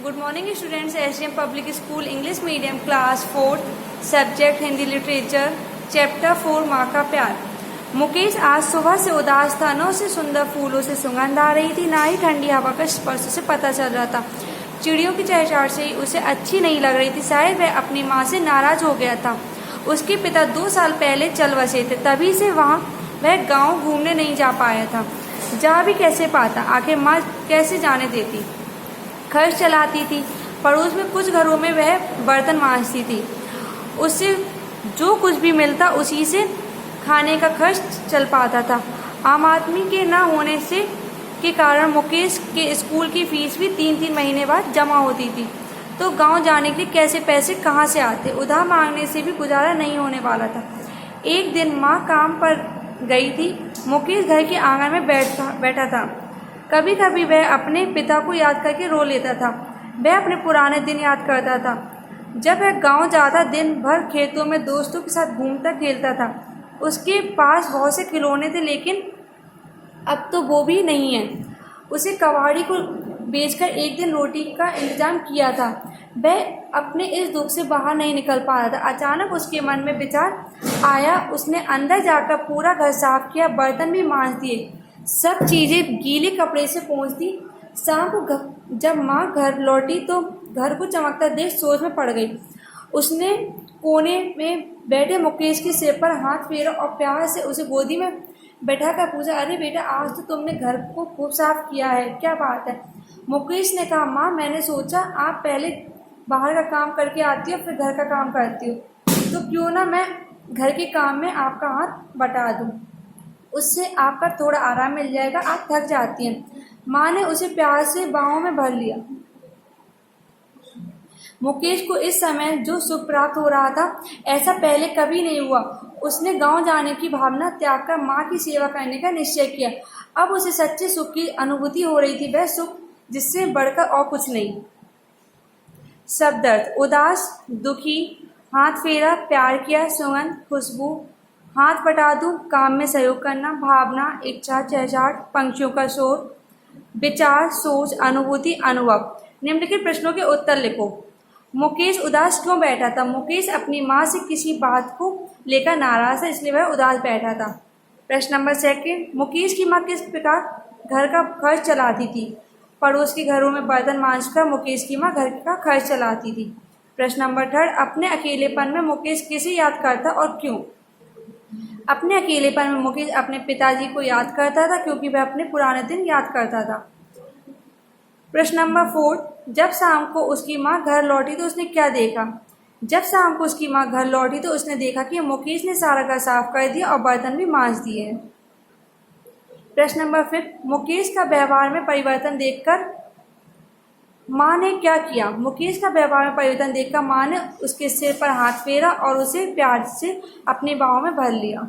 Good morning students. SDM public school English medium class 4 subject Hindi literature chapter 4 माँ का प्यार। मुकेश आज सुबह से उदास था। न उसे सुंदर फूलों से सुगंध आ रही थी, ना ही ठंडी हवा का स्पर्श से पता चल रहा था। चिड़ियों की चहचहाट से ही उसे अच्छी नहीं लग रही थी। शायद वह अपनी माँ से नाराज हो गया था। उसके पिता 2 साल पहले चल बसे थे, तभी से वह गाँव घूमने नहीं जा पाया था। जा भी कैसे पाता, आखिर माँ कैसे जाने देती। खर्च चलाती थी। पड़ोस में कुछ घरों में वह बर्तन मांजती थी। उससे जो कुछ भी मिलता उसी से खाने का खर्च चल पाता था। आम आदमी के न होने से के कारण मुकेश के स्कूल की फीस भी 3-3 महीने बाद जमा होती थी। तो गांव जाने के लिए कैसे पैसे कहाँ से आते। उधार मांगने से भी गुजारा नहीं होने वाला था। एक दिन माँ काम पर गई थी। मुकेश घर के आंगन में बैठा था। कभी कभी वह अपने पिता को याद करके रो लेता था। वह अपने पुराने दिन याद करता था, जब वह गांव जाता, दिन भर खेतों में दोस्तों के साथ घूमता खेलता था। उसके पास बहुत से खिलौने थे, लेकिन अब तो वो भी नहीं है। उसे कबाड़ी को बेचकर एक दिन रोटी का इंतजाम किया था। वह अपने इस दुख से बाहर नहीं निकल पा रहा था। अचानक उसके मन में विचार आया। उसने अंदर जाकर पूरा घर साफ किया, बर्तन भी मांज दिए, सब चीज़ें गीले कपड़े से पोंछ दी। शाम को जब माँ घर लौटी तो घर को चमकता देख सोच में पड़ गई। उसने कोने में बैठे मुकेश के सिर पर हाथ फेरा और प्यार से उसे गोदी में बैठा कर पूछा, अरे बेटा, आज तो तुमने घर को खूब साफ किया है, क्या बात है। मुकेश ने कहा, माँ, मैंने सोचा आप पहले बाहर का काम करके आती हो, फिर घर का काम करती हो, तो क्यों ना मैं घर के काम में आपका हाथ बटा दूँ। उससे आपका थोड़ा आराम मिल जाएगा, आप थक जाती हैं। माँ ने उसे प्यार से बाहों में भर लिया। मुकेश को इस समय जो सुख प्राप्त हो रहा था, ऐसा पहले कभी नहीं हुआ। उसने गांव जाने की भावना त्याग कर माँ की सेवा करने का निश्चय किया। अब उसे सच्चे सुख की अनुभूति हो रही थी, वह सुख जिससे बढ़कर और कुछ नहीं। सब दर्द, उदास, दुखी, हाथ फेरा, प्यार किया, सुगंध, खुशबू, हाथ बटा दूं, काम में सहयोग करना, भावना, इच्छा, चहचहाट, पंछियों का शोर, विचार, सोच, अनुभूति, अनुभव। निम्नलिखित प्रश्नों के उत्तर लिखो। मुकेश उदास क्यों बैठा था। मुकेश अपनी माँ से किसी बात को लेकर नाराज था, इसलिए वह उदास बैठा था। प्रश्न नंबर 2, मुकेश की माँ किस प्रकार घर का खर्च चलाती थी। पड़ोस के घरों में बर्तन मांजकर मुकेश की माँ घर का खर्च चलाती थी। प्रश्न नंबर 3, अपने अकेलेपन में मुकेश किसे याद करता और क्यों। अपने अकेलेपन में मुकेश अपने पिताजी को याद करता था, क्योंकि वह अपने पुराने दिन याद करता था। प्रश्न नंबर 4, जब शाम को उसकी माँ घर लौटी तो उसने क्या देखा। जब शाम को उसकी माँ घर लौटी तो उसने देखा कि मुकेश ने सारा घर साफ कर दिया और बर्तन भी मांज दिए हैं। प्रश्न नंबर 5, मुकेश का व्यवहार में परिवर्तन देखकर माँ ने क्या किया। मुकेश का व्यवहार में परिवर्तन देखकर माँ ने उसके सिर पर हाथ फेरा और उसे प्यार से अपनी बाहों में भर लिया।